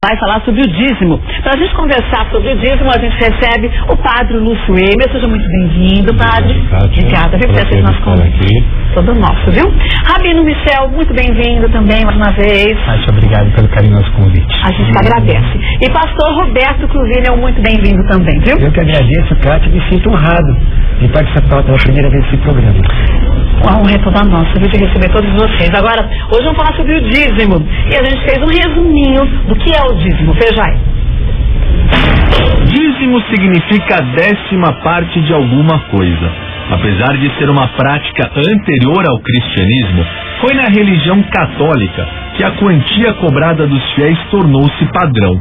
vai falar sobre o dízimo. Para a gente conversar sobre o dízimo, a gente recebe o padre Lúcio Eimer. Seja muito bem-vindo, padre. Obrigada, viu, por ter nosso convite. Todo nosso, viu? Rabino Michel, muito bem-vindo também, mais uma vez. Muito obrigado pelo carinhoso convite. A gente que agradece. E pastor Roberto Cruvinel, muito bem-vindo também, viu? Eu que agradeço, Cátia, me sinto honrado de participar pela primeira vez desse programa. Uma honra é toda nossa, viu, de receber todos vocês. Agora, hoje vamos falar sobre o dízimo. E a gente fez um resuminho do que é o dízimo. Veja aí. Dízimo significa 10ª parte de alguma coisa. Apesar de ser uma prática anterior ao cristianismo, foi na religião católica que a quantia cobrada dos fiéis tornou-se padrão.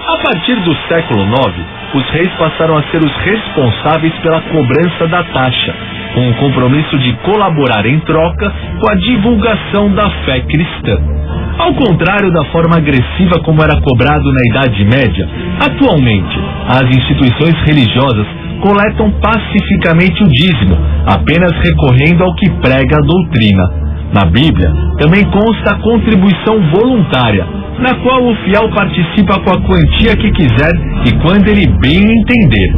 A partir do século IX, os reis passaram a ser os responsáveis pela cobrança da taxa, com o compromisso de colaborar em troca com a divulgação da fé cristã. Ao contrário da forma agressiva como era cobrado na Idade Média, atualmente as instituições religiosas coletam pacificamente o dízimo, apenas recorrendo ao que prega a doutrina. Na Bíblia, também consta a contribuição voluntária, na qual o fiel participa com a quantia que quiser e quando ele bem entender.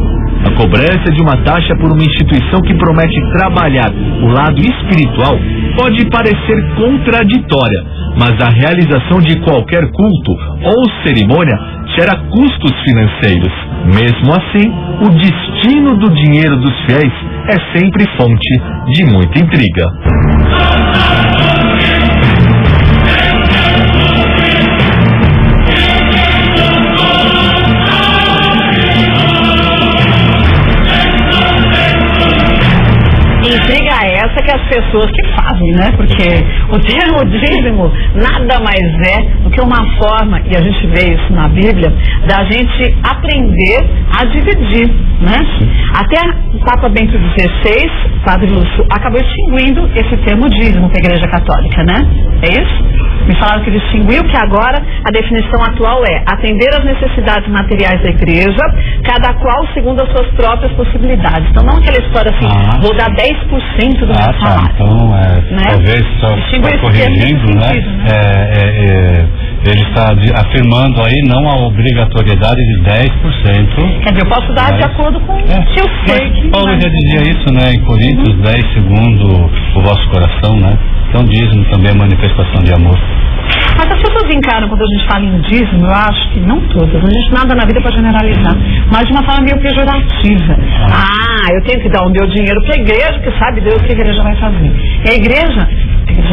A cobrança de uma taxa por uma instituição que promete trabalhar o lado espiritual pode parecer contraditória, mas a realização de qualquer culto ou cerimônia gera custos financeiros. Mesmo assim, o destino do dinheiro dos fiéis é sempre fonte de muita intriga. Intriga essa que as pessoas que fazem, né? Porque o termo dízimo nada mais é do que uma forma, e a gente vê isso na Bíblia, da gente aprender a dividir, né? Até o Papa Bento XVI, Padre Lúcio, acabou extinguindo esse termo dízimo para a Igreja Católica, né? É isso? Me falaram que distinguiu, que agora a definição atual é atender às necessidades materiais da igreja, cada qual segundo as suas próprias possibilidades. Então não aquela história assim, vou dar 10% do meu salário. Então, né? Talvez só corrigindo, né? Ele está afirmando aí não a obrigatoriedade de 10%. Quer dizer, eu posso dar de acordo com o que eu sei. Mas Paulo já dizia isso, né? Em Coríntios 10 segundo o vosso coração, né? Então dízimo também é manifestação de amor. Mas as pessoas encaram, quando a gente fala em dízimo, eu acho que não todas, a gente nada na vida para generalizar, mas de uma forma meio pejorativa. Eu tenho que dar o meu dinheiro para a igreja, porque sabe Deus o que a igreja vai fazer. E a igreja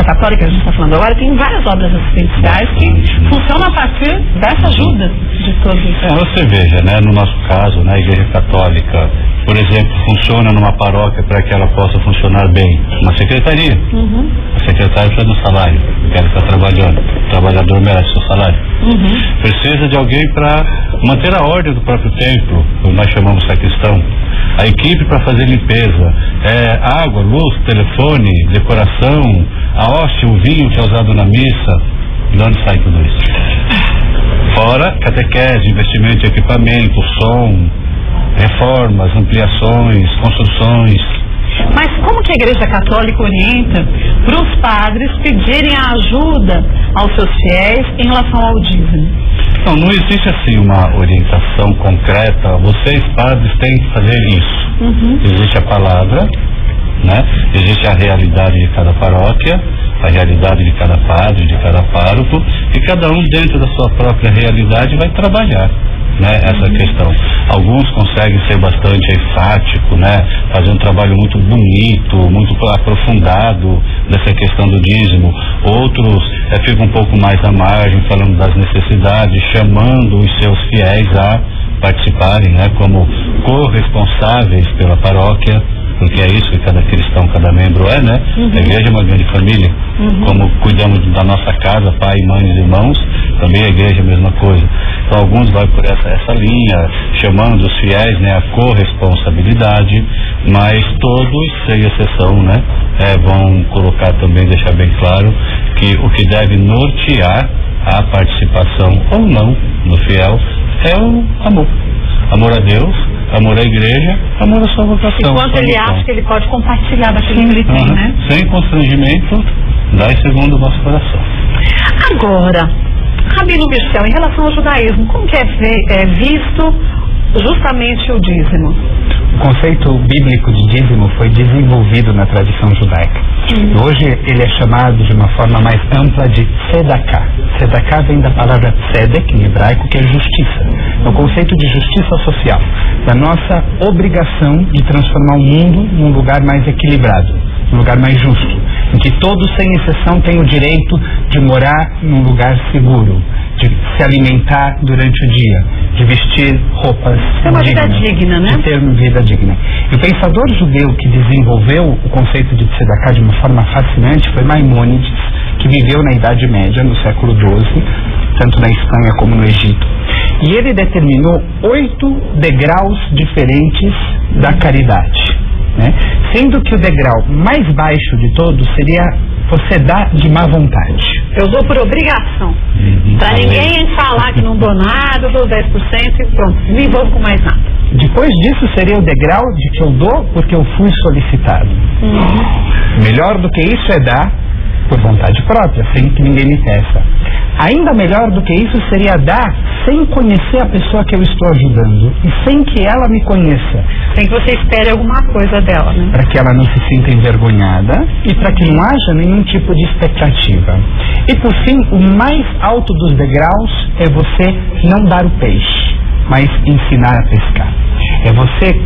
católica que a gente está falando agora, tem várias obras assistenciais que funcionam a partir dessa ajuda de todos. Você veja, né, no nosso caso, na Igreja Católica, por exemplo, funciona numa paróquia para que ela possa funcionar bem uma secretaria. A secretária precisa do salário, porque ela está trabalhando. O trabalhador merece seu salário. Precisa de alguém para manter a ordem do próprio templo, como nós chamamos sacristão. A equipe para fazer limpeza, água, luz, telefone, decoração, a hóstia, o vinho que é usado na missa. De onde sai tudo isso? Fora catequese, investimento em equipamento, som, reformas, ampliações, construções. Mas como que a Igreja Católica orienta para os padres pedirem a ajuda aos seus fiéis em relação ao dízimo? Não existe assim uma orientação concreta. Vocês, padres, têm que fazer isso. Existe a palavra, né? Existe a realidade de cada paróquia, a realidade de cada padre, de cada pároco, e cada um dentro da sua própria realidade vai trabalhar, né, essa questão. Alguns conseguem ser bastante enfático, né, fazer um trabalho muito bonito, muito aprofundado dessa questão do dízimo. Outros ficam um pouco mais à margem, falando das necessidades, chamando os seus fiéis a participarem, né, como corresponsáveis pela paróquia, porque é isso que cada cristão, cada membro é, né? A igreja é uma grande família. Como cuidamos da nossa casa, pai, mãe e irmãos, também a igreja é a mesma coisa. Então alguns vão por essa linha, chamando os fiéis, né, a corresponsabilidade, mas todos, sem exceção, né, vão colocar também, deixar bem claro, que o que deve nortear a participação ou não do fiel é o amor. Amor a Deus, amor à igreja, amor à sua vocação. Enquanto ele acha que ele pode compartilhar daquilo que ele tem, né? Sem constrangimento, dai segundo o vosso coração. Agora, Rabino Michel, em relação ao judaísmo, como que é visto justamente o dízimo? O conceito bíblico de dízimo foi desenvolvido na tradição judaica. Hoje ele é chamado de uma forma mais ampla de tzedakah. Tzedakah vem da palavra tzedek, em hebraico, que é justiça. É o conceito de justiça social, da nossa obrigação de transformar o mundo num lugar mais equilibrado, num lugar mais justo, em que todos, sem exceção, têm o direito de morar num lugar seguro, de se alimentar durante o dia, de vestir roupas dignas. Ter uma vida digna, né? De ter uma vida digna. E o pensador judeu que desenvolveu o conceito de tzedakah de uma forma fascinante foi Maimônides, que viveu na Idade Média, no século XII, tanto na Espanha como no Egito. E ele determinou 8 degraus diferentes da caridade, né? Sendo que o degrau mais baixo de todos seria você dar de má vontade. Eu dou por obrigação. Para ninguém falar que não dou nada, eu dou 10% e pronto, não me envolvo com mais nada. Depois disso seria o degrau de que eu dou porque eu fui solicitado. Melhor do que isso é dar por vontade própria, sem que ninguém me peça. Ainda melhor do que isso seria dar sem conhecer a pessoa que eu estou ajudando e sem que ela me conheça. Sem que você espere alguma coisa dela, né? Para que ela não se sinta envergonhada e para que não haja nenhum tipo de expectativa. E por fim, o mais alto dos degraus é você não dar o peixe, mas ensinar a pescar. É você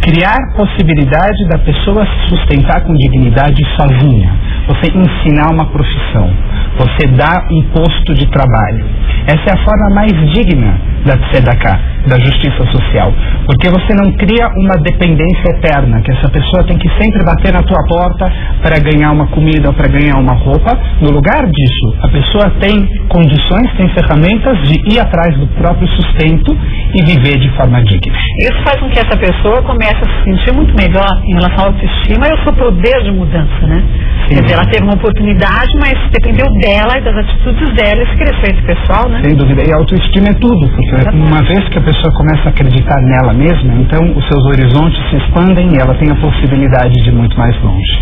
criar possibilidade da pessoa se sustentar com dignidade sozinha. Você ensinar uma profissão. Você dar um posto de trabalho. Essa é a forma mais digna da tzedakah, da justiça social. Porque você não cria uma dependência eterna, que essa pessoa tem que sempre bater na tua porta para ganhar uma comida ou para ganhar uma roupa. No lugar disso, a pessoa tem condições, tem ferramentas de ir atrás do próprio sustento e viver de forma digna. Isso faz com que essa pessoa comece a se sentir muito melhor em relação à autoestima e ao seu poder de mudança, né? Sim. Quer dizer, ela teve uma oportunidade, mas dependeu dela e das atitudes dela esse crescimento pessoal, né? Sem dúvida. E a autoestima é tudo, porque uma vez que a pessoa começa a acreditar nela mesma, então os seus horizontes se expandem e ela tem a possibilidade de ir muito mais longe.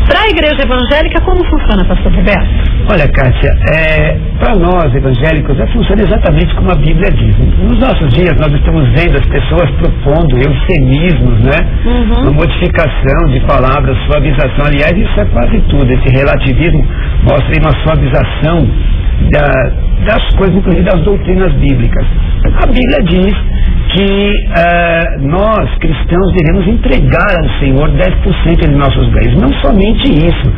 Para a igreja evangélica, como funciona, pastor Roberto? Olha, Kátia, para nós evangélicos, funciona exatamente como a Bíblia diz. Nos nossos dias, nós estamos vendo as pessoas propondo eufemismos, né? Uma modificação de palavras, suavização. Aliás, isso é quase tudo. Esse relativismo mostra aí uma suavização das coisas, inclusive das doutrinas bíblicas. A Bíblia diz que nós, cristãos, devemos entregar ao Senhor 10% de nossos bens. Não somente isso,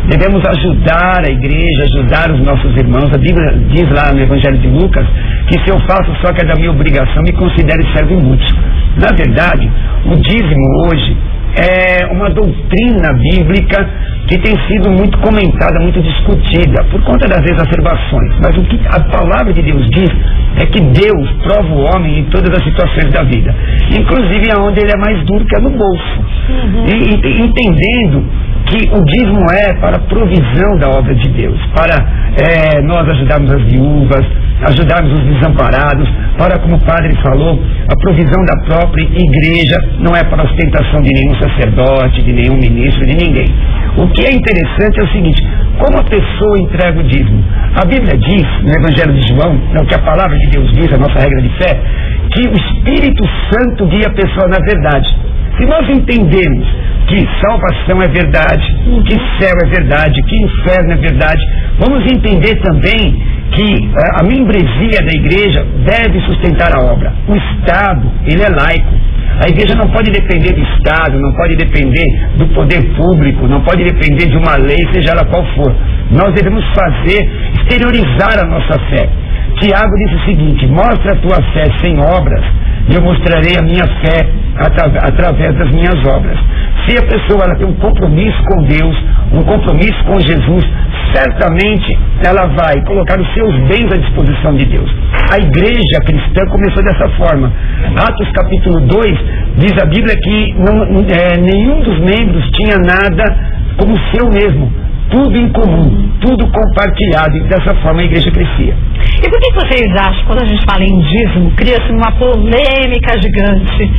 devemos ajudar a igreja, ajudar os nossos irmãos. A Bíblia diz lá no Evangelho de Lucas que se eu faço só que é da minha obrigação, me considere servo inútil. Na verdade, o dízimo hoje é uma doutrina bíblica que tem sido muito comentada, muito discutida, por conta das exacerbações. Mas o que a palavra de Deus diz é que Deus prova o homem em todas as situações da vida, inclusive aonde ele é mais duro, que é no bolso. E entendendo que o dízimo é para a provisão da obra de Deus, para nós ajudarmos as viúvas, ajudarmos os desamparados, para, como o padre falou, a provisão da própria igreja, não é para a ostentação de nenhum sacerdote, de nenhum ministro, de ninguém. O que é interessante é o seguinte: como a pessoa entrega o dízimo? A Bíblia diz, no Evangelho de João, é o que a palavra de Deus diz, a nossa regra de fé, que o Espírito Santo guia a pessoa na verdade. Se nós entendemos que salvação é verdade, que céu é verdade, que inferno é verdade, vamos entender também que a membresia da igreja deve sustentar a obra. O Estado, ele é laico. A igreja não pode depender do Estado, não pode depender do poder público, não pode depender de uma lei, seja ela qual for. Nós devemos exteriorizar a nossa fé. Tiago disse o seguinte: mostra a tua fé sem obras, e eu mostrarei a minha fé através das minhas obras. Se a pessoa ela tem um compromisso com Deus, um compromisso com Jesus, certamente ela vai colocar os seus bens à disposição de Deus. A igreja cristã começou dessa forma. Atos capítulo 2 diz a Bíblia que nenhum dos membros tinha nada como seu mesmo. Tudo em comum, tudo compartilhado, e dessa forma a igreja crescia. E por que vocês acham, quando a gente fala em dízimo, cria-se uma polêmica gigante?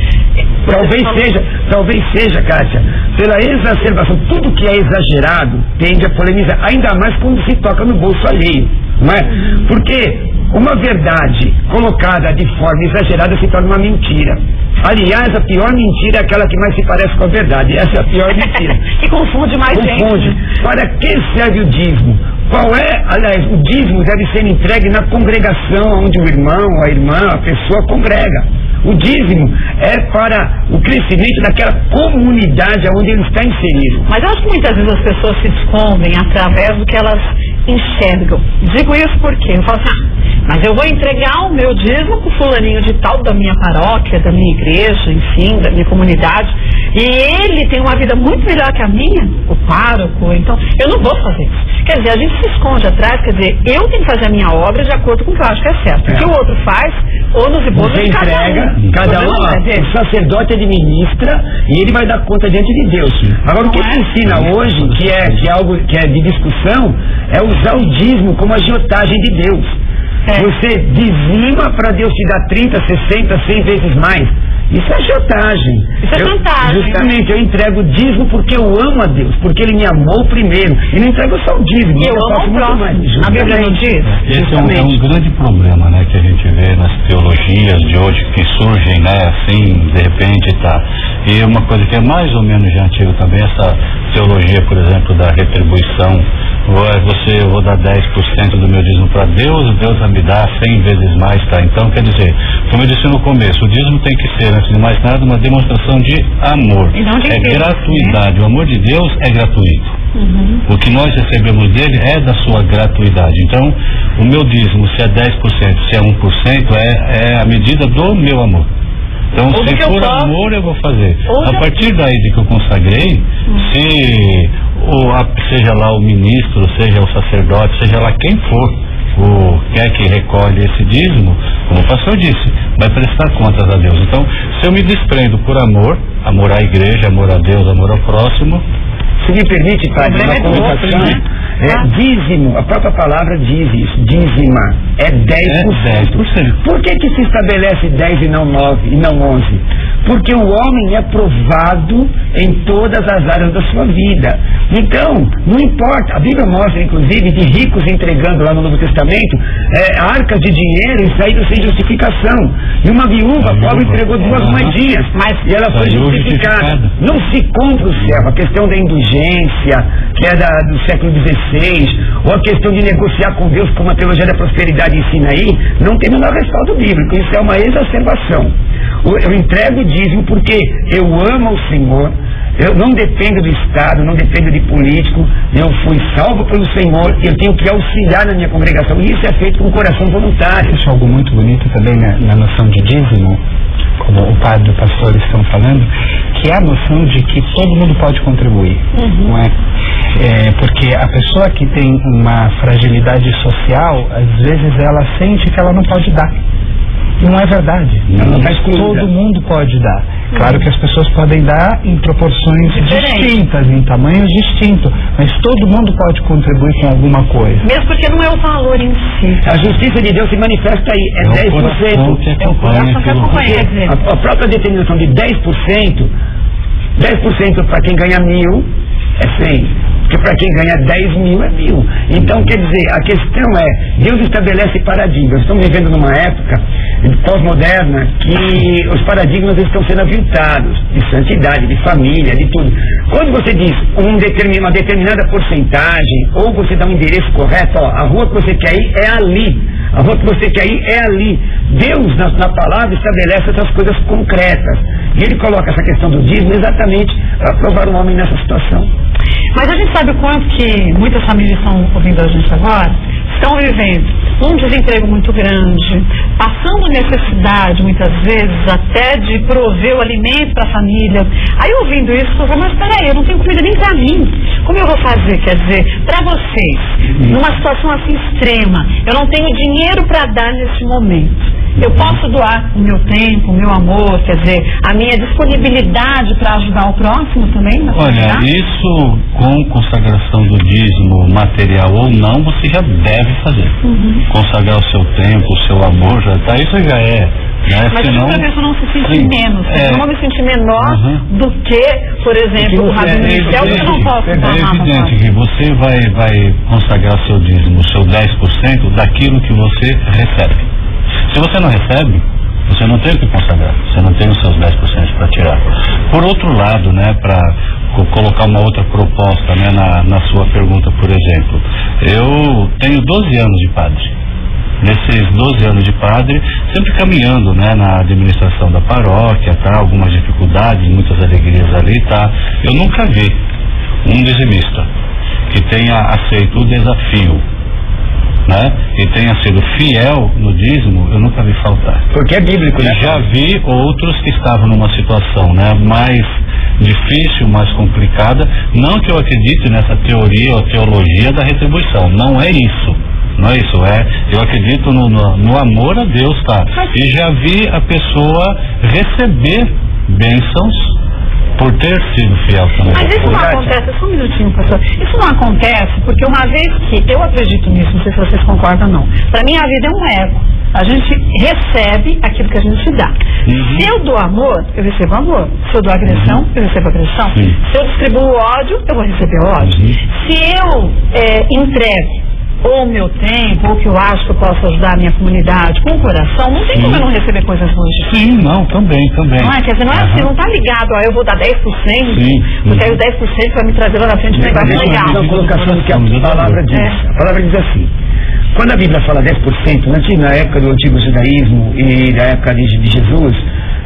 Talvez seja, Kátia, pela exacerbação. Tudo que é exagerado tende a polemizar, ainda mais quando se toca no bolso alheio. não é? Porque uma verdade colocada de forma exagerada se torna uma mentira. Aliás, a pior mentira é aquela que mais se parece com a verdade. Essa é a pior mentira. Que confunde mais gente. Para que serve o dízimo? Qual é, aliás, o dízimo deve ser entregue na congregação onde o irmão, a irmã, a pessoa congrega. O dízimo é para o crescimento daquela comunidade onde ele está inserido. Mas eu acho que muitas vezes as pessoas se escondem através do que elas enxergam. Digo isso porque eu falo assim, mas eu vou entregar o meu dízimo pro fulaninho de tal da minha paróquia, da minha igreja, enfim, da minha comunidade, e ele tem uma vida muito melhor que a minha, o pároco, então eu não vou fazer isso. Quer dizer, a gente se esconde atrás, quer dizer, eu tenho que fazer a minha obra de acordo com o que eu acho que é certo. O que o outro faz, ou nos ibôs de cada um, o sacerdote administra e ele vai dar conta diante de Deus. Agora, o que se ensina hoje, que é algo que é de discussão, é usar o dízimo como agiotagem de Deus. Você dizima para Deus te dar 30, 60, 100 vezes mais. Isso é chantagem. Isso é chantagem. Justamente, eu entrego o dízimo porque eu amo a Deus, porque Ele me amou primeiro. E não entrego só o dízimo. Eu amo o próximo. A Bíblia não diz. Esse é um grande problema, né, que a gente vê nas teologias de hoje que surgem, né, assim, de repente, tá. E uma coisa que é mais ou menos já antiga também, essa teologia, por exemplo, da retribuição. Eu vou dar 10% do meu dízimo para Deus, Deus vai me dar 100 vezes mais, tá? Então, quer dizer, como eu disse no começo, o dízimo tem que ser, antes de mais nada, uma demonstração de amor. É gratuidade, né? O amor de Deus é gratuito. O que nós recebemos dele é da sua gratuidade. Então, o meu dízimo, se é 10%, se é 1%, é a medida do meu amor. Então, se for amor, eu vou fazer. A partir daí de que eu consagrei, seja lá o ministro, seja o sacerdote, seja lá quem for, quer que recolhe esse dízimo, como o pastor disse, vai prestar contas a Deus. Então, se eu me desprendo por amor à igreja, amor a Deus, amor ao próximo. Se me permite, padre, uma colocação, dízimo, a própria palavra diz isso, dízima, é 10%. Por que se estabelece 10 e não 9 e não 11? Porque o homem é provado em todas as áreas da sua vida. Então, não importa, a Bíblia mostra, inclusive, de ricos entregando lá no Novo Testamento, arcas de dinheiro e saídas sem justificação. E uma viúva pobre entregou 2 moedinhas, e ela foi justificada. Não se compra o céu, a questão da indulgência, que é do século XVI, ou a questão de negociar com Deus, como a teologia da prosperidade ensina aí, não tem o menor respaldo bíblico. Isso é uma exacerbação. Eu entrego o dízimo porque eu amo o Senhor, eu não dependo do Estado, não dependo de político, eu fui salvo pelo Senhor, eu tenho que auxiliar na minha congregação, e isso é feito com o coração voluntário. Isso é algo muito bonito também na noção de dízimo, como o padre e o pastor estão falando, que é a noção de que todo mundo pode contribuir, não é? Porque a pessoa que tem uma fragilidade social, às vezes ela sente que ela não pode dar. Não é verdade. Todo mundo pode dar. Claro que as pessoas podem dar em proporções distintas, em tamanhos distintos, mas todo mundo pode contribuir com alguma coisa. Mesmo porque não é o valor em si. A justiça de Deus se manifesta aí, é 10%. É o coração que acompanha. A própria determinação de 10% para quem ganha 1.000 é 100. Porque para quem ganha 10 mil é 1.000. Então, quer dizer, a questão é, Deus estabelece paradigmas. Estamos vivendo numa época pós-moderna que os paradigmas estão sendo aviltados, de santidade, de família, de tudo. Quando você diz uma determinada porcentagem, ou você dá um endereço correto, a rua que você quer ir é ali, a rua que você quer ir é ali. Deus, na palavra, estabelece essas coisas concretas. E Ele coloca essa questão do dízimo exatamente para provar o homem nessa situação. Mas a gente sabe o quanto que muitas famílias estão ouvindo a gente agora, estão vivendo um desemprego muito grande, passando necessidade, muitas vezes, até de prover o alimento para a família. Aí, ouvindo isso, eu falo, mas peraí, eu não tenho comida nem para mim. Como eu vou fazer? Quer dizer, para vocês, numa situação assim extrema, eu não tenho dinheiro para dar nesse momento. Eu posso doar o meu tempo, o meu amor, quer dizer, a minha disponibilidade para ajudar o próximo também? Olha, isso com consagração do dízimo material ou não, você já deve fazer. Consagrar o seu tempo, o seu amor, isso já Né? Mas senão, a pessoa não se sente sim, menos, eu não vou me sentir menor do que, por exemplo, o Rabino Michel, que eu não posso É evidente que você vai consagrar seu dízimo, seu 10% daquilo que você recebe. Se você não recebe, você não tem o que consagrar, você não tem os seus 10% para tirar. Por outro lado, né, para colocar uma outra proposta, né, na sua pergunta, por exemplo, eu tenho 12 anos de padre. Nesses 12 anos de padre, sempre caminhando, né, na administração da paróquia, tá, algumas dificuldades, muitas alegrias ali, tá. Eu nunca vi um dizimista que tenha aceito o desafio, né, e tenha sido fiel no dízimo, eu nunca vi faltar. Porque é bíblico, né? Já vi outros que estavam numa situação, né, mais difícil, mais complicada. Não que eu acredite nessa teoria ou teologia da retribuição, não é isso. Não é isso, eu acredito no amor a Deus, tá? E já vi a pessoa receber bênçãos por ter sido fiel também. Mas isso não acontece, só um minutinho, pastor. Isso não acontece porque uma vez que eu acredito nisso, não sei se vocês concordam ou não. Para mim a vida é um eco. A gente recebe aquilo que a gente dá. Se eu dou amor, eu recebo amor. Se eu dou agressão, eu recebo agressão. Se eu distribuo ódio, eu vou receber ódio. Se eu entrego ou o meu tempo, ou que eu acho que eu posso ajudar a minha comunidade com o coração, não tem como eu não receber coisas boas disso. Sim, não, também. Não é, quer dizer, não é assim, não tá ligado, eu vou dar 10%, porque aí o 10% vai me trazer lá na frente um negócio legal. Uma colocação do que a palavra diz. A palavra diz assim, quando a Bíblia fala 10%, na época do antigo judaísmo e da época de Jesus,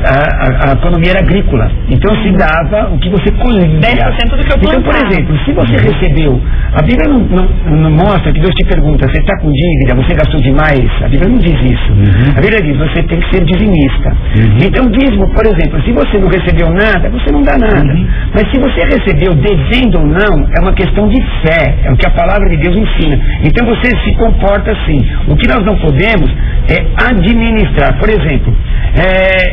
a economia era agrícola. Então se dava o que você colhia. 10% do que eu plantava. Então, por exemplo, se você recebeu, a Bíblia não mostra que Deus te pergunta, você está com dívida, você gastou demais? A Bíblia não diz isso. A Bíblia diz, você tem que ser dizimista. Então, dízimo, por exemplo, se você não recebeu nada, você não dá nada. Mas se você recebeu devendo ou não, é uma questão de fé, é o que a palavra de Deus ensina. Então você se comporta assim. O que nós não podemos é administrar. Por exemplo,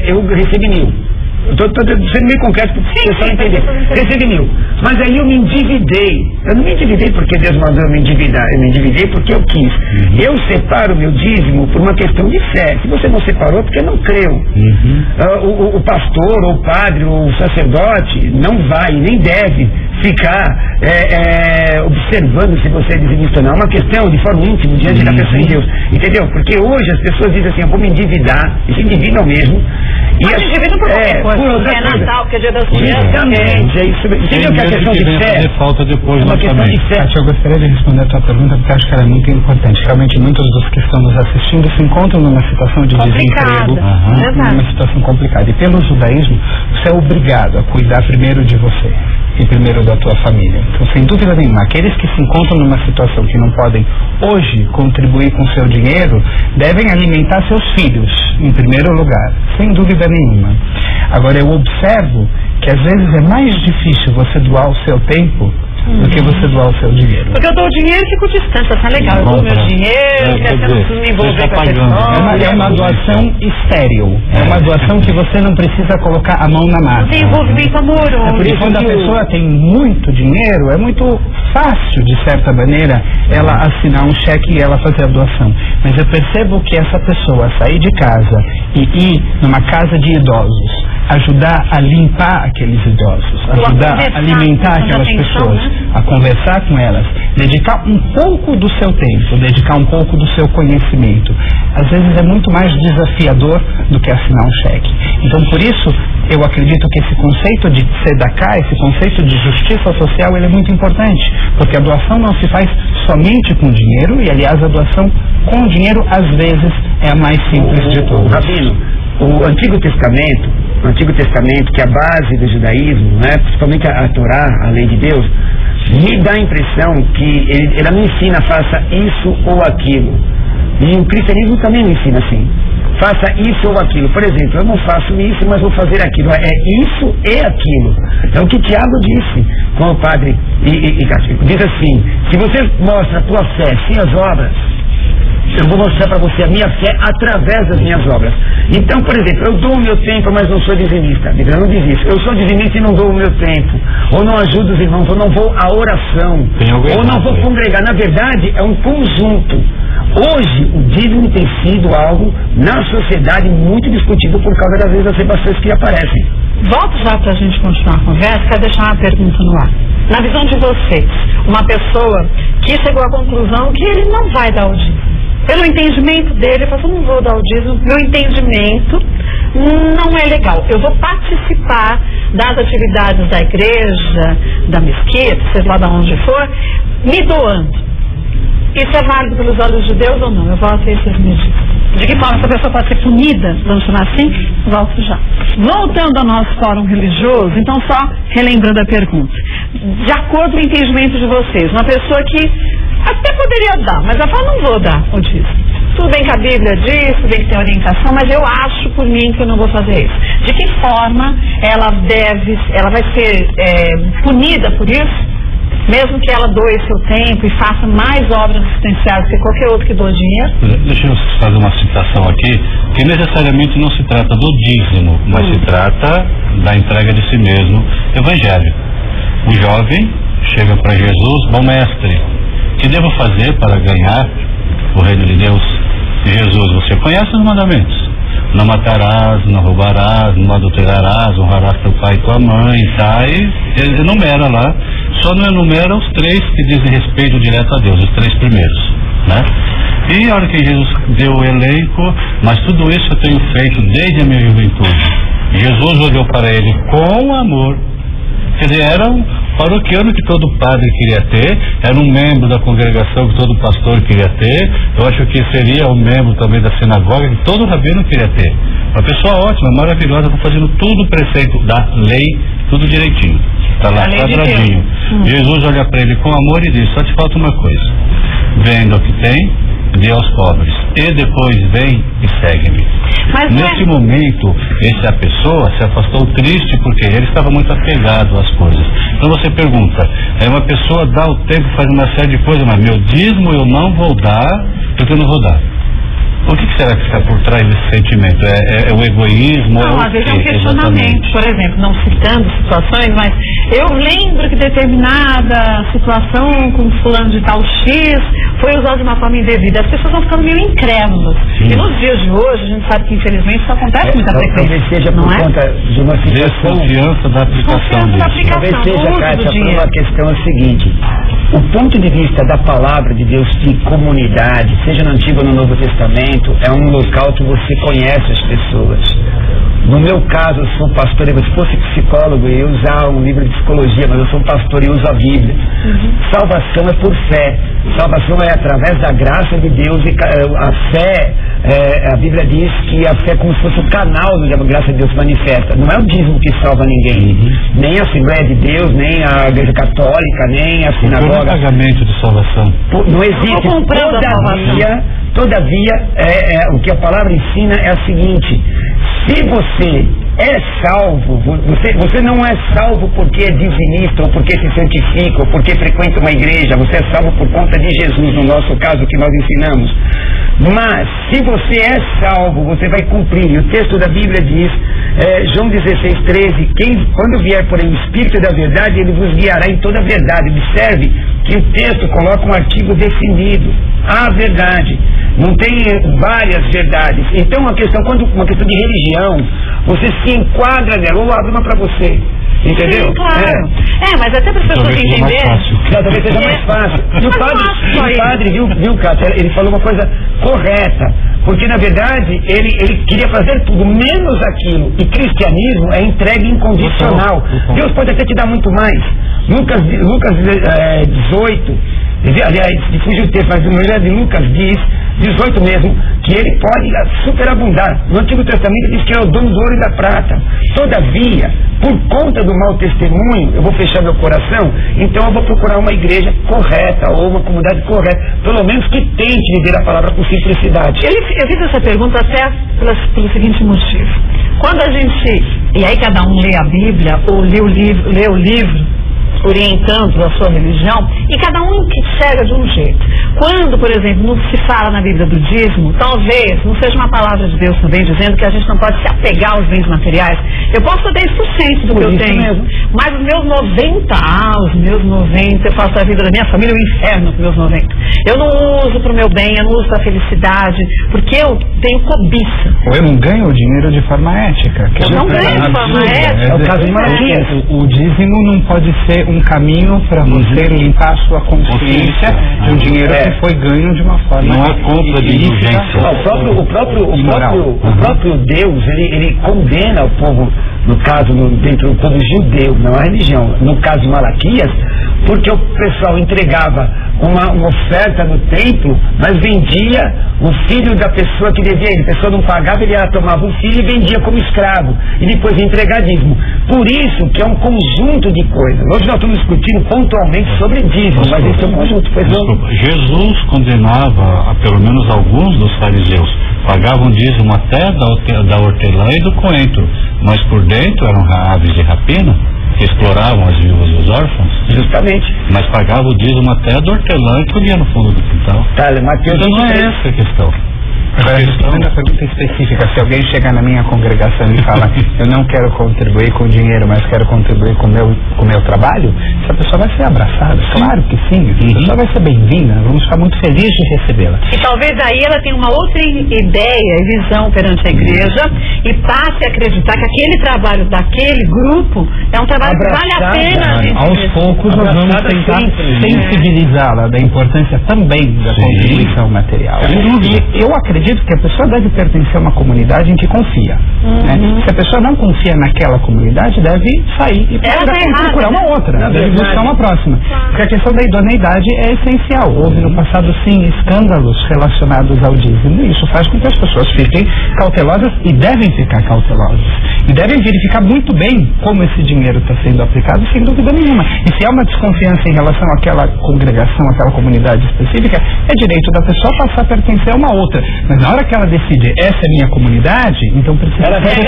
eu recebi 1.000. Estou sendo meio concreto para o pessoal entender. Recebi 1.000. Mas aí eu me endividei. Eu não me endividei porque Deus mandou eu me endividar. Eu me endividei porque eu quis. Eu separo o meu dízimo por uma questão de fé. Se você não separou, é porque não creu. O pastor, ou o padre, ou o sacerdote não vai, nem deve ficar observando se você é dizimista ou não. É uma questão de forma íntima diante da pessoa em Deus. Entendeu? Porque hoje as pessoas dizem assim, eu vou me endividar. E se endividam mesmo. Mas se endividam por qualquer coisa. Porque é Natal, porque é Dia das Mulheres. Exatamente. É isso. Entendeu que a questão de fé falta depois, é uma questão de fé. Eu gostaria de responder a tua pergunta porque acho que ela é muito importante. Realmente muitos dos que estão nos assistindo se encontram numa situação de desemprego, numa situação complicada. E pelo judaísmo, você é obrigado a cuidar primeiro de você e primeiro da tua família. Então, sem dúvida nenhuma, aqueles que se encontram numa situação que não podem hoje contribuir com seu dinheiro, devem alimentar seus filhos, em primeiro lugar, sem dúvida nenhuma. Agora, eu observo que às vezes é mais difícil você doar o seu tempo do que você doar o seu dinheiro. Porque eu dou o dinheiro e fico distante, tá legal, eu dou meu dinheiro, quero me envolver com a pessoa. É uma doação estéril, é uma doação que você não precisa colocar a mão na massa. Não tem envolvimento amoroso. Porque quando a pessoa tem muito dinheiro, é muito fácil, de certa maneira, ela assinar um cheque e ela fazer a doação. Mas eu percebo que essa pessoa sair de casa e ir numa casa de idosos, ajudar a limpar aqueles idosos, ajudar a alimentar aquelas pessoas, a conversar com elas, dedicar um pouco do seu tempo, dedicar um pouco do seu conhecimento, às vezes é muito mais desafiador do que assinar um cheque. Então, por isso, eu acredito que esse conceito de tzedakah, esse conceito de justiça social, ele é muito importante, porque a doação não se faz somente com dinheiro, e aliás a doação com dinheiro às vezes é a mais simples de todas. Rabino, o Antigo Testamento, que é a base do judaísmo, né, principalmente a Torá, a lei de Deus, me dá a impressão que ela não ensina faça isso ou aquilo. E o cristianismo também não ensina assim. Faça isso ou aquilo. Por exemplo, eu não faço isso, mas vou fazer aquilo. É isso e aquilo. É o que Tiago disse com o padre. Diz assim, se você mostra a tua fé sem as obras, eu vou mostrar para você a minha fé através das minhas obras. Então, por exemplo, eu dou o meu tempo, mas não sou dizimista. Eu não diz isso. Eu sou dizimista e não dou o meu tempo. Ou não ajudo os irmãos, ou não vou à oração. Ou não vou congregar. Na verdade, é um conjunto. Hoje, o dízimo tem sido algo na sociedade muito discutido por causa das vezes das rebações que aparecem. Volto já para a gente continuar a conversa, quero deixar uma pergunta no ar. Na visão de vocês, uma pessoa que chegou à conclusão que ele não vai dar o dízimo. Pelo entendimento dele, ele falou, não vou dar o dízimo, meu entendimento não é legal. Eu vou participar das atividades da igreja, da mesquita, seja lá de onde for, me doando. Isso é válido pelos olhos de Deus ou não? Eu volto a esses medidas. De que forma essa pessoa pode ser punida, vamos chamar assim? Volto já. Voltando ao nosso fórum religioso, então só relembrando a pergunta. De acordo com o entendimento de vocês, uma pessoa que até poderia dar, mas ela fala, não vou dar o dízimo. Tudo bem que a Bíblia diz, tudo bem que tem orientação, mas eu acho por mim que eu não vou fazer isso. De que forma ela vai ser punida por isso? Mesmo que ela doe seu tempo e faça mais obras assistenciais que qualquer outro que doa dinheiro? Deixa eu fazer uma citação aqui, que necessariamente não se trata do dízimo, mas se trata da entrega de si mesmo evangélico. O jovem chega para Jesus, bom mestre, que devo fazer para ganhar o reino de Deus? Jesus, você conhece os mandamentos? Não matarás, não roubarás, não adulterarás, honrarás teu pai e tua mãe, tá? E ele enumera lá, só não enumera os 3 que dizem respeito direto a Deus, os 3 primeiros, né? E a hora que Jesus deu o elenco, mas tudo isso eu tenho feito desde a minha juventude. Jesus olhou para ele com amor. Quer dizer, era um paroquiano que todo padre queria ter, era um membro da congregação que todo pastor queria ter, eu acho que seria um membro também da sinagoga que todo rabino queria ter. Uma pessoa ótima, maravilhosa, fazendo tudo o preceito da lei, tudo direitinho. Está lá quadradinho. Jesus olha para ele com amor e diz, só te falta uma coisa, venda o que tem, dê aos pobres, e depois vem e segue-me. Nesse momento, essa pessoa se afastou triste porque ele estava muito apegado às coisas. Então você pergunta, uma pessoa dá o tempo, faz uma série de coisas, mas meu dízimo eu não vou dar, porque eu não vou dar. O que será que está por trás desse sentimento? É o egoísmo? Não, às vezes é um questionamento. Por exemplo, não citando situações, mas eu lembro que determinada situação com fulano de tal X foi usada de uma forma indevida. As pessoas vão ficando meio incrédulas. E nos dias de hoje, a gente sabe que infelizmente isso acontece muita frequência. Talvez seja por conta de uma situação... Desconfiança da aplicação disso. Talvez seja, Kátia, por uma questão é o seguinte, o ponto de vista da palavra de Deus de comunidade, seja no Antigo ou no Novo Testamento, é um local que você conhece as pessoas. No meu caso, eu sou pastor, se fosse psicólogo, eu ia usar um livro de psicologia, mas eu sou pastor e uso a Bíblia. Salvação é por fé. Salvação é através da graça de Deus e a fé, a Bíblia diz que a fé é como se fosse o canal onde a graça de Deus manifesta. Não é o dízimo que salva ninguém. Nem a Assembleia de Deus, nem a Igreja Católica, nem a sinagoga. Não é pagamento de salvação. Não existe. Todavia, o que a palavra ensina é o seguinte, se você é salvo, você não é salvo porque é divinista, ou porque se santifica, ou porque frequenta uma igreja, você é salvo por conta de Jesus, no nosso caso, que nós ensinamos. Mas, se você é salvo, você vai cumprir, e o texto da Bíblia diz, João 16:13, quando vier, porém, o Espírito da verdade, ele vos guiará em toda a verdade. Observe que o texto coloca um artigo definido, a verdade. Não tem várias verdades. Então, uma questão de religião, você se enquadra nela. Eu abro uma para você. Entendeu? Sim, claro. Mas até para as pessoas entenderem. Talvez seja mais fácil. E o padre, viu, Cátia, ele falou uma coisa correta. Porque, na verdade, ele queria fazer tudo, menos aquilo. E cristianismo é entrega incondicional. Deus pode até te dar muito mais. Lucas 18, aliás, fugiu o texto, mas no Evangelho de Lucas diz, 18 mesmo, que ele pode superabundar. No Antigo Testamento diz que é o dono do ouro e da prata. Todavia, por conta do mau testemunho, eu vou fechar meu coração, então eu vou procurar uma igreja correta, ou uma comunidade correta, pelo menos que tente viver a palavra com simplicidade. Eu fiz essa pergunta até pelo seguinte motivo. Quando a gente, e aí cada um lê a Bíblia, ou lê o livro orientando a sua religião, e cada um que enxerga de um jeito. Quando, por exemplo, não se fala na Bíblia do dízimo, talvez não seja uma palavra de Deus também dizendo que a gente não pode se apegar aos bens materiais. Eu posso ter 10% do que eu tenho, mesmo. Mas os meus 90, eu faço a vida da minha família um inferno com meus 90. Eu não uso para o meu bem, eu não uso para a felicidade, porque eu tenho cobiça. Ou eu não ganho o dinheiro de forma ética. Eu não ganho de forma ética. É o caso de Malaquias. O dízimo não pode ser um caminho para você limpar a sua consciência de um dinheiro que foi ganho de uma forma. Não é compra de indulgência. O próprio Deus, ele condena o povo, no caso, dentro do povo judeu, não a religião, no caso de Malaquias, porque o pessoal entregava uma oferta no templo, mas vendia o filho da pessoa que devia ir. A pessoa não pagava, ele tomava o filho e vendia como escravo, e depois ia entregar dízimo. Por isso que é um conjunto de coisas. Hoje nós estamos discutindo pontualmente sobre dízimo, mas esse é um conjunto. Jesus condenava, pelo menos alguns dos fariseus, pagavam dízimo até da hortelã e do coentro, mas por dentro eram aves de rapina, que exploravam as viúvas e os órfãos. Justamente. Mas pagava o dízimo até da hortelã e colhia no fundo do quintal. Mateus, então não é essa a questão. Agora, respondendo a pergunta específica, se alguém chegar na minha congregação e fala eu não quero contribuir com dinheiro, mas quero contribuir com o meu trabalho, essa pessoa vai ser abraçada. Claro que sim, essa pessoa vai ser bem-vinda, vamos ficar muito felizes de recebê-la. E talvez aí ela tenha uma outra ideia e visão perante a igreja e passe a acreditar que aquele trabalho daquele grupo é um trabalho que vale a pena a gente aos poucos nós vamos tentar sensibilizá-la da importância também da contribuição material. E eu acredito que a pessoa deve pertencer a uma comunidade em que confia. Né? Se a pessoa não confia naquela comunidade, deve sair e procurar uma outra, deve buscar uma próxima. Porque a questão da idoneidade é essencial. Houve no passado, sim, escândalos relacionados ao dízimo, e isso faz com que as pessoas fiquem cautelosas e devem ficar cautelosas. E devem verificar muito bem como esse dinheiro está sendo aplicado, sem dúvida nenhuma. E se há uma desconfiança em relação àquela congregação, àquela comunidade específica, é direito da pessoa passar a pertencer a uma outra. Mas na hora que ela decide, essa é minha comunidade, então precisa... Ela vai ter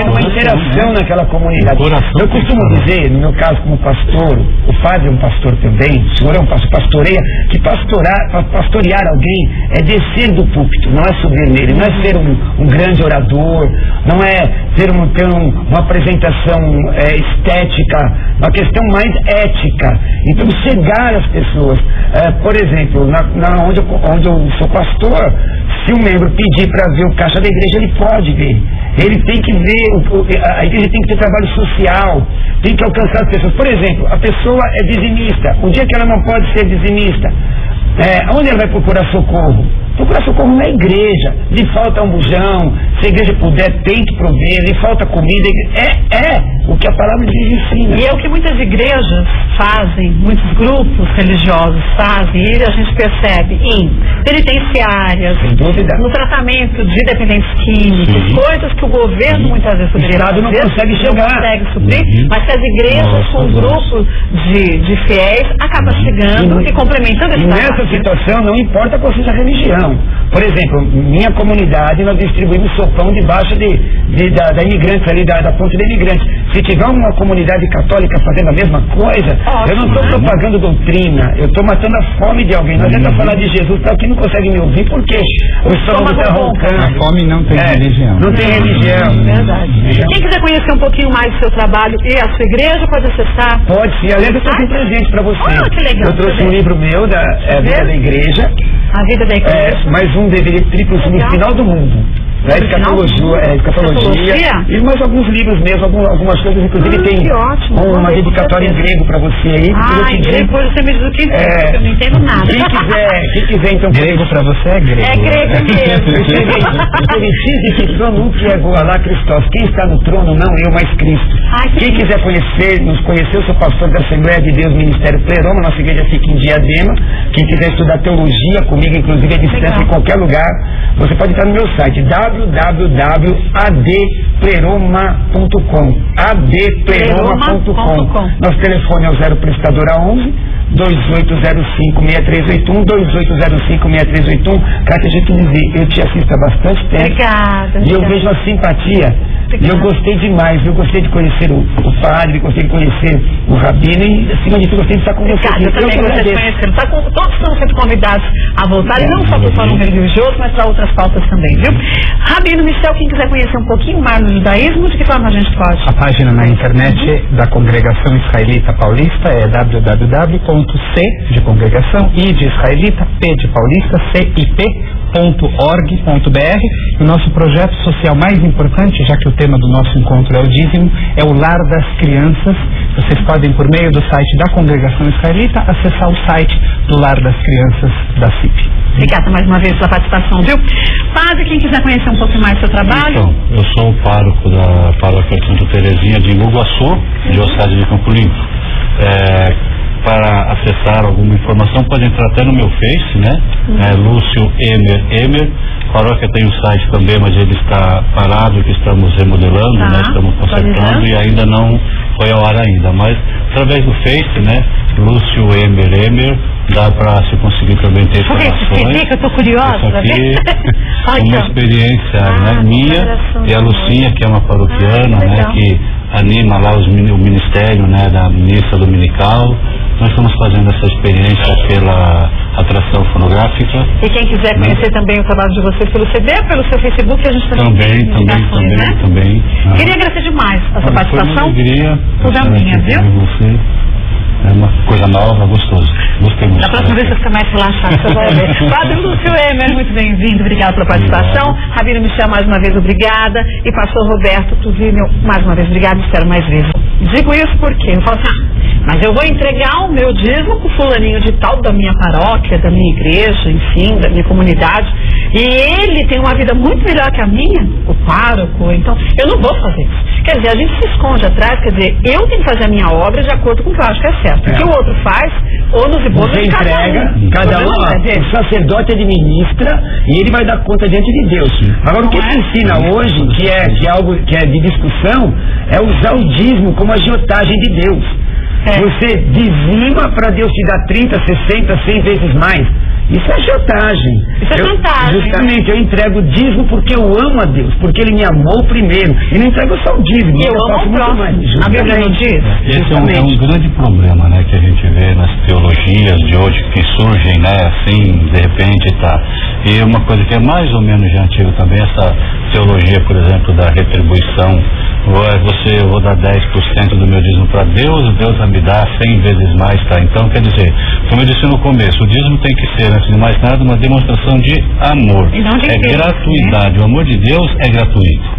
uma interação naquela comunidade. Eu costumo dizer, no meu caso como pastor, o padre é um pastor também, o senhor é um pastor, pastoreia, que pastorear alguém é descer do púlpito, não é subir nele, não é ser um grande orador, não é ter uma apresentação estética, uma questão mais ética. Então, chegar às pessoas, por exemplo, onde eu sou pastor, se um membro pedir para ver o caixa da igreja, ele pode ver. Ele tem que ver, a igreja tem que ter trabalho social, tem que alcançar as pessoas. Por exemplo, a pessoa é dizimista. O dia que ela não pode ser dizimista, onde ela vai procurar socorro? Procurar socorro na igreja. Lhe falta um bujão, se a igreja puder, tem que prover. Lhe falta comida. É o que a palavra de Deus ensina. E é o que muitas igrejas fazem, muitos grupos religiosos fazem, e a gente percebe em penitenciárias, no tratamento de dependentes químicos, coisas que o governo muitas vezes poderia fazer, não consegue chegar, não consegue suprir, mas que as igrejas com um grupo de fiéis acabam chegando e complementando esse trabalho. Nessa situação, não importa qual seja a religião. Por exemplo, minha comunidade, nós distribuímos sopão debaixo da imigrante ali, da ponte da imigrante. Se tiver uma comunidade católica fazendo a mesma coisa, eu não estou propagando doutrina, eu estou matando a fome de alguém. Não adianta falar de Jesus para quem não consegue me ouvir, porque o estômago está roncando. A fome não tem religião. Não tem religião. Verdade. Quem quiser conhecer um pouquinho mais do seu trabalho e a sua igreja, pode acessar? Pode sim, aliás, eu trouxe um presente para você. Que legal. Eu trouxe um livro meu, A Vida da Igreja. A Vida da Igreja. Mais um DVD triplo no final do mundo. Escatologia. E mais alguns livros mesmo, algumas coisas, inclusive tem uma dedicatória em grego para você aí. Em grego, você me diz o que eu não entendo nada. Quem quiser então. Grego para você é grego. É grego mesmo. Precisa que trono que é lá Cristos. Quem está no trono, não eu, mas Cristo. Quem quiser nos conhecer, eu sou pastor da Assembleia de Deus, Ministério Pleroma, nossa igreja fica em Diadema. Quem quiser estudar teologia comigo, inclusive à distância, em qualquer lugar, você pode entrar no meu site, www.adpleroma.com. adpleroma.com. Nosso telefone é o 0 prestadora 11 2805-6381, 2805-6381. Cátia, eu te assisto há bastante tempo. Obrigada. E eu vejo a simpatia E eu gostei demais, eu gostei de conhecer o padre, gostei de conhecer o rabino e, acima de tudo, gostei de estar com você. Ricardo, eu também gostei de conhecer. Todos estão sendo convidados a voltar, e não só para o fórum religioso, mas para outras pautas também, viu? Rabino Michel, quem quiser conhecer um pouquinho mais do judaísmo, de que forma a gente pode? A página na internet da Congregação Israelita Paulista é www.c de congregação, I de israelita, P de paulista, cip.org.br. O nosso projeto social mais importante, já que o tema do nosso encontro é o dízimo, é o Lar das Crianças. Vocês podem, por meio do site da Congregação Israelita, acessar o site do Lar das Crianças da CIP. Obrigada mais uma vez pela participação, viu? Padre, quem quiser conhecer um pouco mais do seu trabalho? Então, eu sou o pároco da Paróquia Santa Terezinha de Iguaçu, diocese de Campo Limpo. Para acessar alguma informação, pode entrar até no meu Face, né? Lúcio Emer. A paróquia tem um site também, mas ele está parado, que estamos remodelando, né? Estamos consertando e ainda não foi ao ar ainda. Mas através do Face, né? Lúcio Emer, dá para se conseguir também ter informações. Eu tô curiosa. Isso aqui uma experiência, né? Minha e a Lucinha, que é uma paroquiana, né? Que anima lá o ministério, né? Da missa dominical. Nós estamos fazendo essa experiência pela atração fonográfica. E quem quiser conhecer também o trabalho de vocês pelo CD, pelo seu Facebook, a gente também também. Queria agradecer demais a sua participação. Foi uma alegria. Toda minha, viu? Você. É uma coisa nova, gostoso. Gostei muito. Da próxima vez você fica mais relaxado, você vai ver. Padre Lúcio Emer, muito bem-vindo, obrigado pela participação. Rabino Michel, mais uma vez, obrigada. E pastor Roberto Tuzímio, mais uma vez, obrigado, espero mais vezes. Digo isso porque eu falo assim, mas eu vou entregar o meu dízimo pro fulaninho de tal da minha paróquia, da minha igreja, enfim, da minha comunidade, e ele tem uma vida muito melhor que a minha, o pároco, então eu não vou fazer isso. Quer dizer, a gente se esconde atrás, quer dizer, eu tenho que fazer a minha obra de acordo com o que eu acho que é certo. O que o outro faz, ônus e bônus de cada um, o sacerdote administra e ele vai dar conta diante de Deus. Agora, o que se ensina hoje, que é algo que é de discussão, é usar o dízimo como agiotagem de Deus. Você dizima para Deus te dar 30, 60, 100 vezes mais. Isso é agiotagem. Isso é chantagem. Justamente, eu entrego o dízimo porque eu amo a Deus, porque Ele me amou primeiro. E não entrego só o dízimo. Eu amo o próximo. A Bíblia não diz. Esse é um grande problema, né, que a gente vê nas teologias de hoje, que surgem, né, assim, de repente, tá. E uma coisa que é mais ou menos já antiga também, essa teologia, por exemplo, da retribuição. Eu vou dar 10% do meu dízimo para Deus, Deus vai me dar 100 vezes mais, tá? Então, quer dizer, como eu disse no começo, o dízimo tem que ser, antes de mais nada, uma demonstração de amor. É gratuidade. O amor de Deus é gratuito.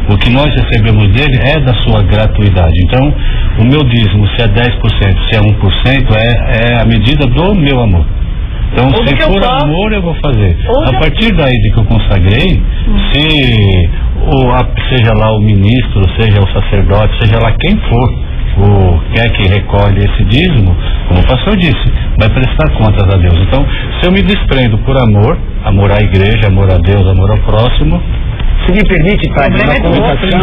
O que nós recebemos dele é da sua gratuidade. Então, o meu dízimo, se é 10%, se é 1%, é a medida do meu amor. Então, se for amor, eu vou fazer. A partir daí de que eu consagrei, seja lá o ministro, seja o sacerdote, seja lá quem for, quer que recolhe esse dízimo, como o pastor disse, vai prestar contas a Deus. Então, se eu me desprendo por amor à igreja, amor a Deus, amor ao próximo. Se me permite, padre, uma colocação,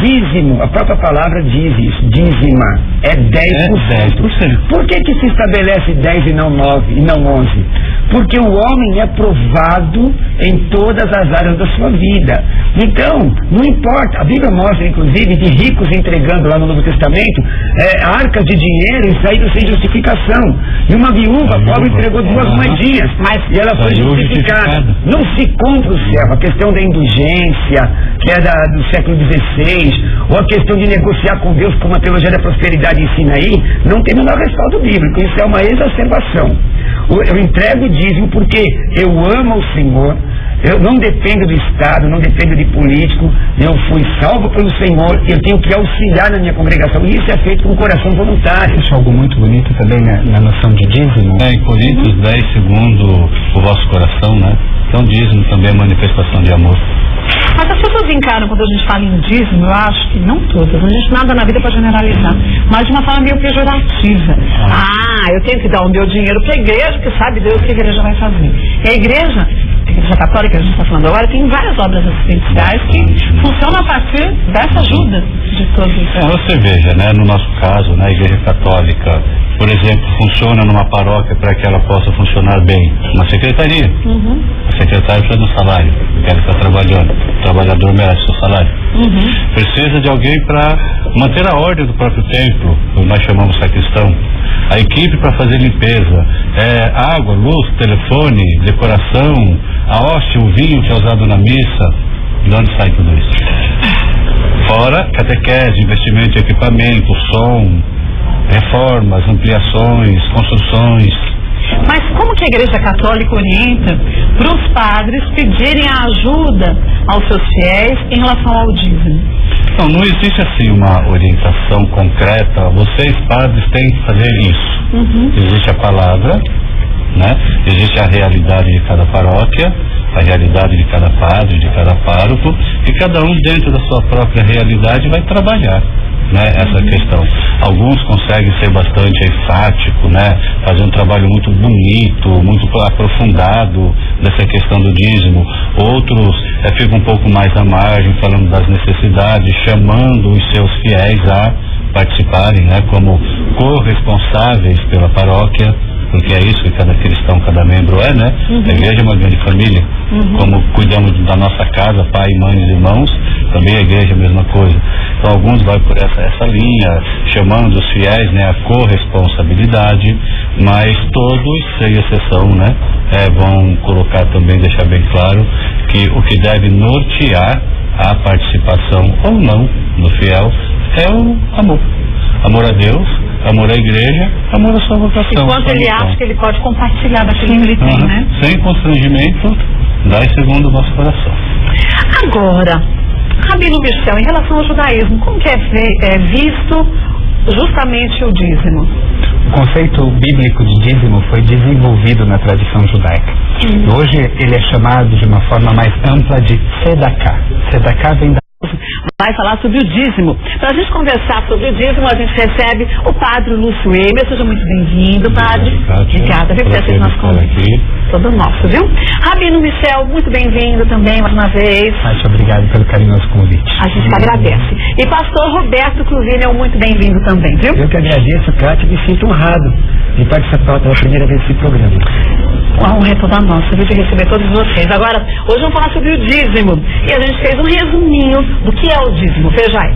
dízimo, a própria palavra diz isso, dízima, é 10%. Por que se estabelece 10 e não 9 e não 11? Porque o homem é provado em todas as áreas da sua vida. Então, não importa, a Bíblia mostra, inclusive, de ricos entregando lá no Novo Testamento, arcas de dinheiro e saíram sem justificação. E uma viúva pobre entregou 2 moedinhas, e ela foi justificada. Não se compra o céu, a questão da indulgência, que é do século XVI, ou a questão de negociar com Deus, como a teologia da prosperidade ensina aí, não tem o menor respaldo bíblico. Isso é uma exacerbação. Eu entrego o dízimo porque eu amo o Senhor, eu não dependo do Estado, não dependo de político, eu fui salvo pelo Senhor, eu tenho que auxiliar na minha congregação, e isso é feito com coração voluntário. Isso é algo muito bonito também na noção de dízimo. Em Coríntios 10, segundo o vosso coração, né? Então dízimo também é manifestação de amor. Mas as pessoas encaram, quando a gente fala em dízimo, eu acho que não todas, a gente nada na vida para generalizar, mas de uma forma meio pejorativa. Eu tenho que dar o meu dinheiro para a igreja, porque sabe Deus o que a igreja vai fazer. E a igreja católica que a gente está falando agora, tem várias obras assistenciais que funcionam a partir dessa ajuda de todos. Você veja, né, no nosso caso, na Igreja Católica, por exemplo, funciona numa paróquia para que ela possa funcionar bem uma secretaria. A secretária precisa do salário, porque ela está trabalhando, o trabalhador merece seu salário. Precisa de alguém para manter a ordem do próprio templo, que nós chamamos sacristão. A equipe para fazer limpeza, água, luz, telefone, decoração, a hóstia, o vinho que é usado na missa. De onde sai tudo isso? Fora catequese, investimento em equipamento, som, reformas, ampliações, construções. Mas como que a Igreja Católica orienta para os padres pedirem a ajuda aos seus fiéis em relação ao dízimo? Não existe assim uma orientação concreta. Vocês, padres, têm que fazer isso. Existe a palavra, né? Existe a realidade de cada paróquia, a realidade de cada padre, de cada pároco, e cada um dentro da sua própria realidade vai trabalhar, né, essa questão. Alguns conseguem ser bastante enfático, né, fazer um trabalho muito bonito, muito aprofundado dessa questão do dízimo. Outros ficam um pouco mais à margem, falando das necessidades, chamando os seus fiéis a participarem, né, como corresponsáveis pela paróquia, porque é isso que cada cristão, cada membro é, né? A igreja é uma grande família. Como cuidamos da nossa casa, pai, mães, irmãos, também a igreja é a mesma coisa. Então alguns vão por essa linha, chamando os fiéis, né, a corresponsabilidade, mas todos, sem exceção, né, vão colocar também, deixar bem claro, que o que deve nortear a participação ou não do fiel é o amor. Amor a Deus, amor à igreja, amor à sua vocação. Enquanto ele acha que ele pode compartilhar daquilo que ele tem, né? Sem constrangimento, dai segundo o nosso coração. Agora, Rabino Michel, em relação ao judaísmo, como que é visto justamente o dízimo? O conceito bíblico de dízimo foi desenvolvido na tradição judaica. Hoje ele é chamado de uma forma mais ampla de tzedakah. Tzedakah vem da... Vai falar sobre o dízimo. Para a gente conversar sobre o dízimo, a gente recebe o padre Lúcio Eimer. Seja muito bem-vindo, padre. Obrigada, viu, por ter aceito nosso convite. Todo nosso, viu? Rabino Michel, muito bem-vindo também, mais uma vez. Muito obrigado pelo carinhoso convite. A gente que agradece. E pastor Roberto Cruvino, muito bem-vindo também, viu? Eu que agradeço, Cátia, e me sinto honrado de participar pela primeira vez desse programa. A honra é toda nossa, viu, de receber todos vocês. Agora, hoje vamos falar sobre o dízimo. E a gente fez um resuminho do que é o dízimo. Veja aí.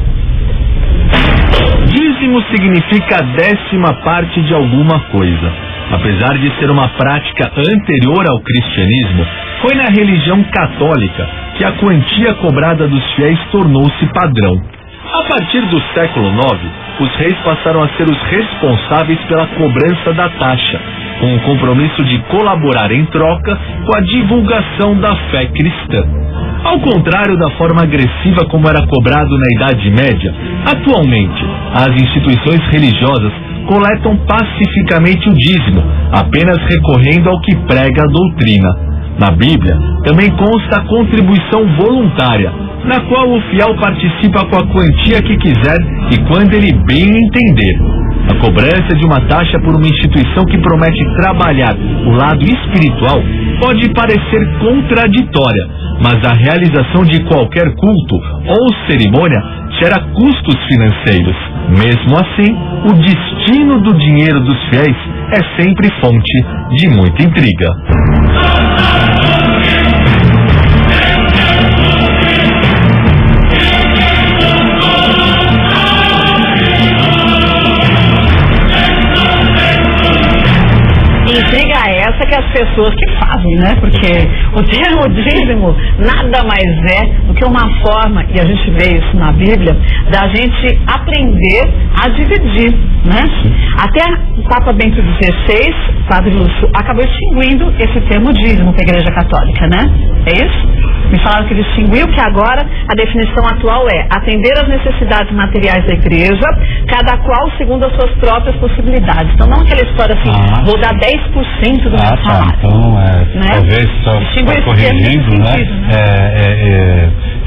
Dízimo significa a 10ª parte de alguma coisa. Apesar de ser uma prática anterior ao cristianismo, foi na religião católica que a quantia cobrada dos fiéis tornou-se padrão. A partir do século IX, os reis passaram a ser os responsáveis pela cobrança da taxa, com o compromisso de colaborar em troca com a divulgação da fé cristã. Ao contrário da forma agressiva como era cobrado na Idade Média, atualmente as instituições religiosas coletam pacificamente o dízimo, apenas recorrendo ao que prega a doutrina. Na Bíblia também consta a contribuição voluntária, na qual o fiel participa com a quantia que quiser e quando ele bem entender. A cobrança de uma taxa por uma instituição que promete trabalhar o lado espiritual pode parecer contraditória, mas a realização de qualquer culto ou cerimônia gera custos financeiros. Mesmo assim, o destino do dinheiro dos fiéis é sempre fonte de muita intriga. Intriga essa que as pessoas que fazem, né? Porque o termo dízimo nada mais é do que uma forma, e a gente vê isso na Bíblia, da gente aprender a dividir, né? Até o Papa Bento XVI, Padre Lúcio, acabou extinguindo esse termo dízimo para a Igreja Católica, né? É isso? Me falaram que ele extinguiu, que agora a definição atual é atender às necessidades materiais da igreja, cada qual segundo as suas próprias possibilidades. Então não aquela história assim, vou dar 10% do meu salário. Então, né? Talvez só corrigindo, né?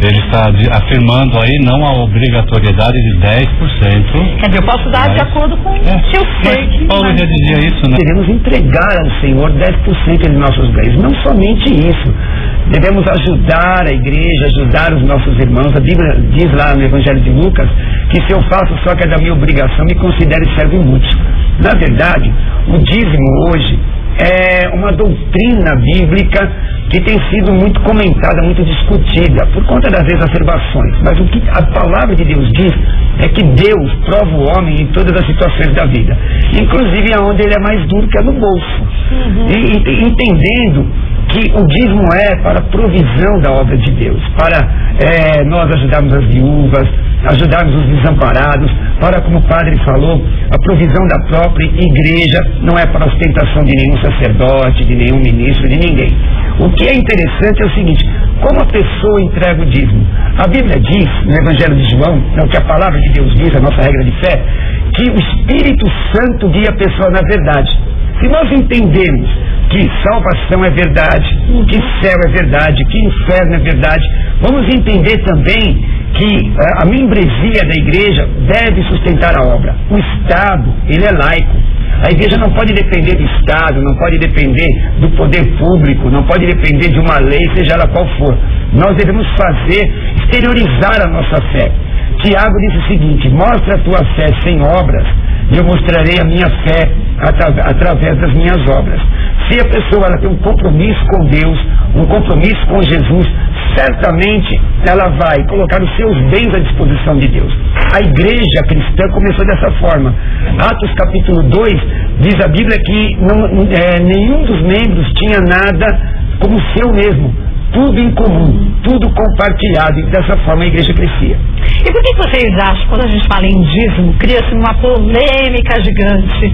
Ele está afirmando aí não a obrigatoriedade de 10%. Quer dizer, eu posso dar de acordo com o que eu sei. Mas Paulo já dizia isso, né? Devemos entregar ao Senhor 10% de nossos bens. Não somente isso. Devemos ajudar a igreja, ajudar os nossos irmãos. A Bíblia diz lá no Evangelho de Lucas que se eu faço só que é da minha obrigação, me considere servo inútil. Na verdade, o dízimo hoje é uma doutrina bíblica que tem sido muito comentada, muito discutida, por conta das exacerbações. Mas o que a palavra de Deus diz é que Deus prova o homem em todas as situações da vida, inclusive aonde ele é mais duro, que é no bolso. E entendendo que o dízimo é para a provisão da obra de Deus, para nós ajudarmos as viúvas, ajudarmos os desamparados, para, como o padre falou, a provisão da própria igreja, não é para a ostentação de nenhum sacerdote, de nenhum ministro, de ninguém. O que é interessante é o seguinte: como a pessoa entrega o dízimo? A Bíblia diz, no Evangelho de João, é o que a palavra de Deus diz, a nossa regra de fé, que o Espírito Santo guia a pessoa na verdade. Se nós entendemos que salvação é verdade, que céu é verdade, que inferno é verdade, vamos entender também que a membresia da igreja deve sustentar a obra. O Estado, ele é laico. A igreja não pode depender do Estado, não pode depender do poder público, não pode depender de uma lei, seja ela qual for. Nós devemos exteriorizar a nossa fé. Tiago disse o seguinte: mostra a tua fé sem obras, e eu mostrarei a minha fé através das minhas obras. Se a pessoa ela tem um compromisso com Deus, um compromisso com Jesus, certamente ela vai colocar os seus bens à disposição de Deus. A igreja cristã começou dessa forma. Atos capítulo 2 diz a Bíblia que nenhum dos membros tinha nada como seu mesmo, tudo em comum, tudo compartilhado, e dessa forma a igreja crescia. E por que vocês acham, quando a gente fala em dízimo, cria-se uma polêmica gigante?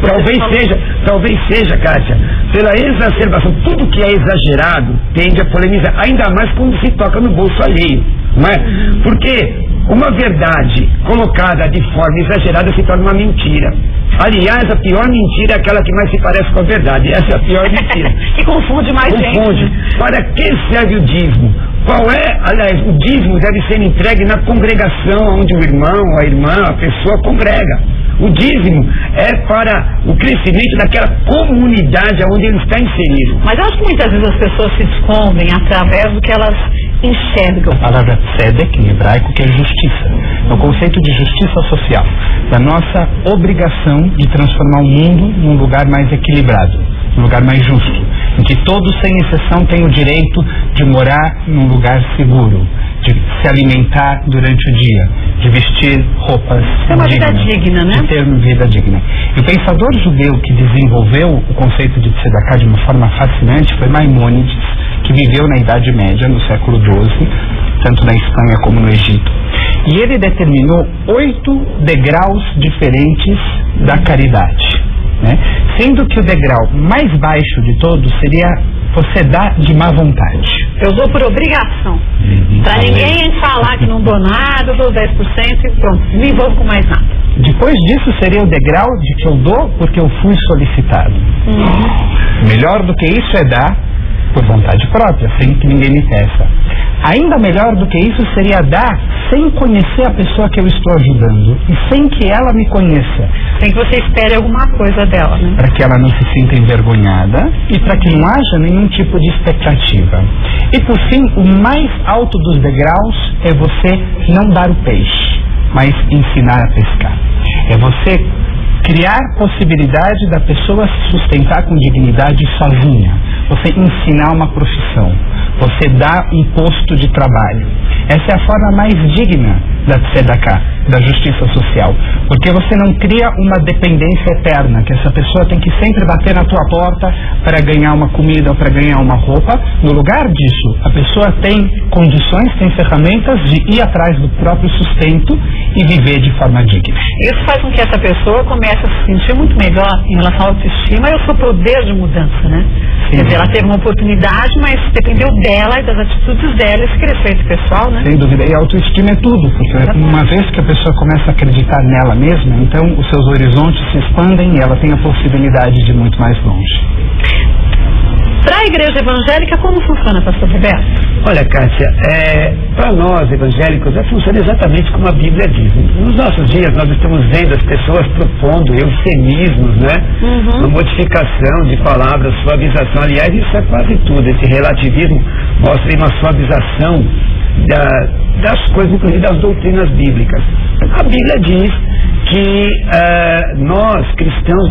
Talvez seja, Kátia, pela exacerbação. Tudo que é exagerado tende a polemizar, ainda mais quando se toca no bolso alheio, não é? Porque uma verdade colocada de forma exagerada se torna uma mentira. Aliás, a pior mentira é aquela que mais se parece com a verdade. Essa é a pior mentira. Que confunde mais gente. Para que serve o dízimo? Aliás, o dízimo deve ser entregue na congregação onde o irmão, a irmã, a pessoa congrega. O dízimo é para o crescimento daquela comunidade onde ele está inserido. Mas eu acho que muitas vezes as pessoas se escondem através do que elas enxergam. A palavra tzedek em hebraico, que é justiça. É o conceito de justiça social, da nossa obrigação de transformar o mundo num lugar mais equilibrado, num lugar mais justo, em que todos, sem exceção, têm o direito de morar num lugar seguro, de se alimentar durante o dia, de vestir roupas dignas. Uma vida digna, né? De ter uma vida digna. E o pensador judeu que desenvolveu o conceito de tzedakah de uma forma fascinante foi Maimônides, que viveu na Idade Média, no século XII, tanto na Espanha como no Egito. E ele determinou 8 degraus diferentes da caridade, né? Sendo que o degrau mais baixo de todos seria você dar de má vontade. Eu dou por obrigação. Para ninguém falar que não dou nada, eu dou 10% e pronto, não me envolvo com mais nada. Depois disso seria o degrau de que eu dou porque eu fui solicitado. Melhor do que isso é dar por vontade própria, sem que ninguém me peça. Ainda melhor do que isso seria dar sem conhecer a pessoa que eu estou ajudando e sem que ela me conheça. Sem que você espere alguma coisa dela, né? Para que ela não se sinta envergonhada e para que não haja nenhum tipo de expectativa. E por fim, o mais alto dos degraus é você não dar o peixe, mas ensinar a pescar. É você criar possibilidade da pessoa se sustentar com dignidade sozinha. Você ensinar uma profissão. Você dar um posto de trabalho. Essa é a forma mais digna da tzedakah, da justiça social. Porque você não cria uma dependência eterna, que essa pessoa tem que sempre bater na tua porta para ganhar uma comida ou para ganhar uma roupa. No lugar disso, a pessoa tem condições, tem ferramentas de ir atrás do próprio sustento e viver de forma digna. Isso faz com que essa pessoa comece a se sentir muito melhor em relação à autoestima e ao seu poder de mudança, né? Sim. Quer dizer, ela teve uma oportunidade, mas dependeu dela e das atitudes dela, esse crescimento pessoal, né? Sem dúvida. E a autoestima é tudo, porque uma vez que a pessoa começa a acreditar nela mesma, então os seus horizontes se expandem e ela tem a possibilidade de ir muito mais longe. Para a igreja evangélica, como funciona, pastor Roberto? Olha, Kátia, para nós evangélicos funciona exatamente como a Bíblia diz. Nos nossos dias nós estamos vendo as pessoas propondo eufemismos, né? Uma modificação de palavras, suavização. Aliás, isso é quase tudo. Esse relativismo mostra uma suavização das coisas, inclusive das doutrinas bíblicas. A Bíblia diz que nós, cristãos,